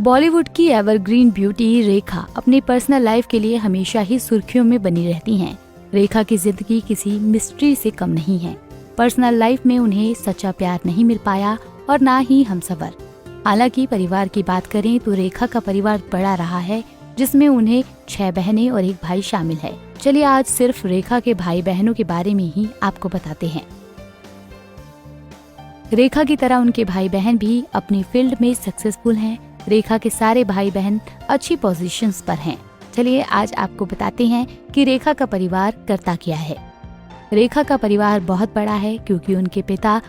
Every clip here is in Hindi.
बॉलीवुड की एवरग्रीन ब्यूटी रेखा अपनी पर्सनल लाइफ के लिए हमेशा ही सुर्खियों में बनी रहती हैं। रेखा की जिंदगी किसी मिस्ट्री से कम नहीं है। पर्सनल लाइफ में उन्हें सच्चा प्यार नहीं मिल पाया और ना ही हमसफर। हालांकि परिवार की बात करें तो रेखा का परिवार बड़ा रहा है, जिसमें उन्हें 6 बहनें और 1 भाई शामिल है। चलिए आज सिर्फ रेखा के भाई बहनों के बारे में ही आपको बताते हैं। रेखा की तरह उनके भाई बहन भी अपनी फील्ड में सक्सेसफुल हैं। रेखा के सारे भाई बहन अच्छी पोजीशंस पर हैं। चलिए आज आपको बताते हैं कि रेखा का परिवार करता क्या है। रेखा का परिवार बहुत बड़ा है क्योंकि उनके पिता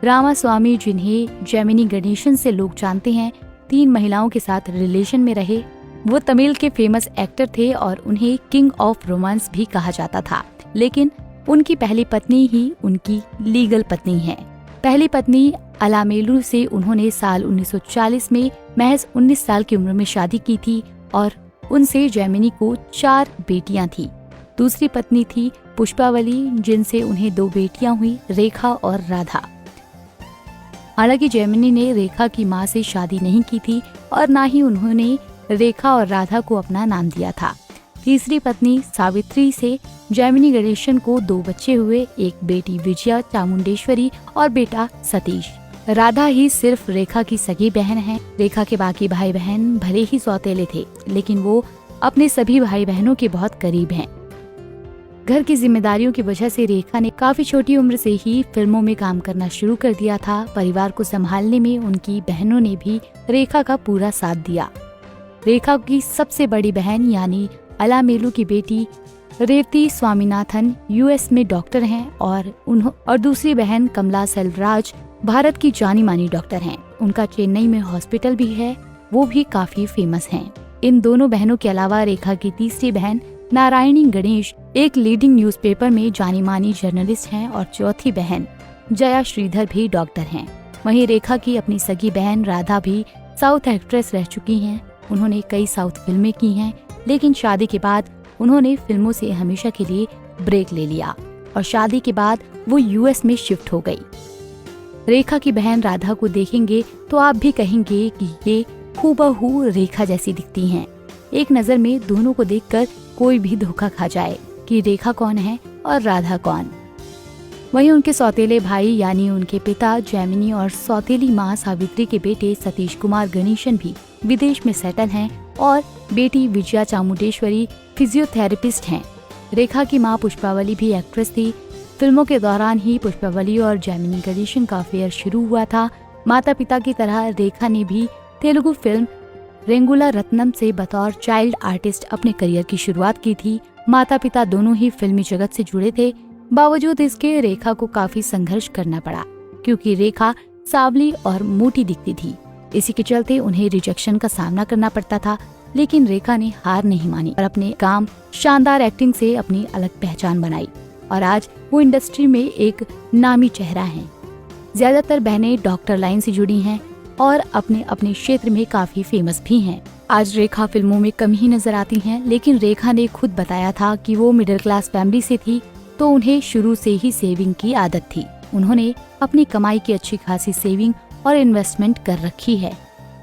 रामास्वामी, जिन्हें जेमिनी गणेशन से लोग जानते हैं, 3 महिलाओं के साथ रिलेशन में रहे। वो तमिल के फेमस एक्टर थे और उन्हें किंग ऑफ रोमांस भी कहा जाता था। लेकिन उनकी पहली पत्नी ही उनकी लीगल पत्नी है। पहली पत्नी अलामेलू से उन्होंने साल 1940 में महज 19 साल की उम्र में शादी की थी और उनसे जेमिनी को 4 बेटियां थी। दूसरी पत्नी थी पुष्पावली, जिनसे उन्हें 2 बेटियां हुई, रेखा और राधा। हालांकि जेमिनी ने रेखा की मां से शादी नहीं की थी और ना ही उन्होंने रेखा और राधा को अपना नाम दिया था। तीसरी पत्नी सावित्री से जेमिनी गणेशन को 2 बच्चे हुए, एक बेटी विजया चामुंडेश्वरी और बेटा सतीश। राधा ही सिर्फ रेखा की सगी बहन है। रेखा के बाकी भाई बहन भले ही सौतेले थे, लेकिन वो अपने सभी भाई बहनों के बहुत करीब हैं। घर की जिम्मेदारियों की वजह से रेखा ने काफी छोटी उम्र से ही फिल्मों में काम करना शुरू कर दिया था। परिवार को संभालने में उनकी बहनों ने भी रेखा का पूरा साथ दिया। रेखा की सबसे बड़ी बहन यानी अलामेलू की बेटी रेवती स्वामीनाथन यूएस में डॉक्टर हैं और दूसरी बहन कमला सेल्वराज भारत की जानी मानी डॉक्टर हैं। उनका चेन्नई में हॉस्पिटल भी है, वो भी काफी फेमस हैं। इन दोनों बहनों के अलावा रेखा की तीसरी बहन नारायणी गणेश एक लीडिंग न्यूज़पेपर में जानी मानी जर्नलिस्ट हैं और चौथी बहन जया श्रीधर भी डॉक्टर हैं। वहीं रेखा की अपनी सगी बहन राधा भी साउथ एक्ट्रेस रह चुकी हैं। उन्होंने कई साउथ फिल्में की हैं, लेकिन शादी के बाद उन्होंने फिल्मों से हमेशा के लिए ब्रेक ले लिया और शादी के बाद वो यूएस में शिफ्ट हो गई। रेखा की बहन राधा को देखेंगे तो आप भी कहेंगे कि ये हूबहू रेखा जैसी दिखती हैं। एक नजर में दोनों को देखकर कोई भी धोखा खा जाए कि रेखा कौन है और राधा कौन। वहीं उनके सौतेले भाई यानी उनके पिता जेमिनी और सौतेली माँ सावित्री के बेटे सतीश कुमार गणेशन भी विदेश में सेटल हैं और बेटी विजया चामुंडेश्वरी फिजियोथेरेपिस्ट हैं। रेखा की माँ पुष्पावली भी एक्ट्रेस थी। फिल्मों के दौरान ही पुष्पावली और जेमिनी गणेशन का अफेयर शुरू हुआ था। माता पिता की तरह रेखा ने भी तेलुगु फिल्म रेंगुला रत्नम से बतौर चाइल्ड आर्टिस्ट अपने करियर की शुरुआत की थी। माता पिता दोनों ही फिल्मी जगत से जुड़े थे। बावजूद इसके रेखा को काफी संघर्ष करना पड़ा क्योंकि रेखा सांवली और मोटी दिखती थी। इसी के चलते उन्हें रिजेक्शन का सामना करना पड़ता था, लेकिन रेखा ने हार नहीं मानी और अपने काम शानदार एक्टिंग से अपनी अलग पहचान बनाई और आज वो इंडस्ट्री में एक नामी चेहरा हैं। ज्यादातर बहनें डॉक्टर लाइन से जुड़ी हैं और अपने अपने क्षेत्र में काफी फेमस भी हैं। आज रेखा फिल्मों में कम ही नजर आती हैं, लेकिन रेखा ने खुद बताया था कि वो मिडिल क्लास फैमिली से थी, तो उन्हें शुरू से ही सेविंग की आदत थी। उन्होंने अपनी कमाई की अच्छी खासी सेविंग और इन्वेस्टमेंट कर रखी है।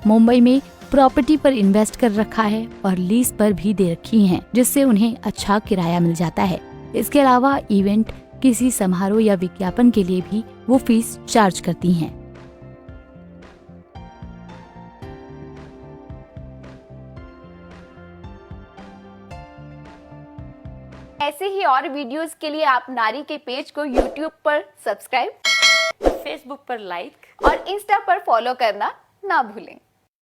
मुंबई में प्रॉपर्टी पर इन्वेस्ट कर रखा है और लीज पर भी दे रखी हैं, जिससे उन्हें अच्छा किराया मिल जाता है। इसके अलावा इवेंट, किसी समारोह या विज्ञापन के लिए भी वो फीस चार्ज करती हैं। ऐसे ही और वीडियोस के लिए आप नारी के पेज को YouTube पर सब्सक्राइब, Facebook पर लाइक और Insta पर फॉलो करना ना भूलें।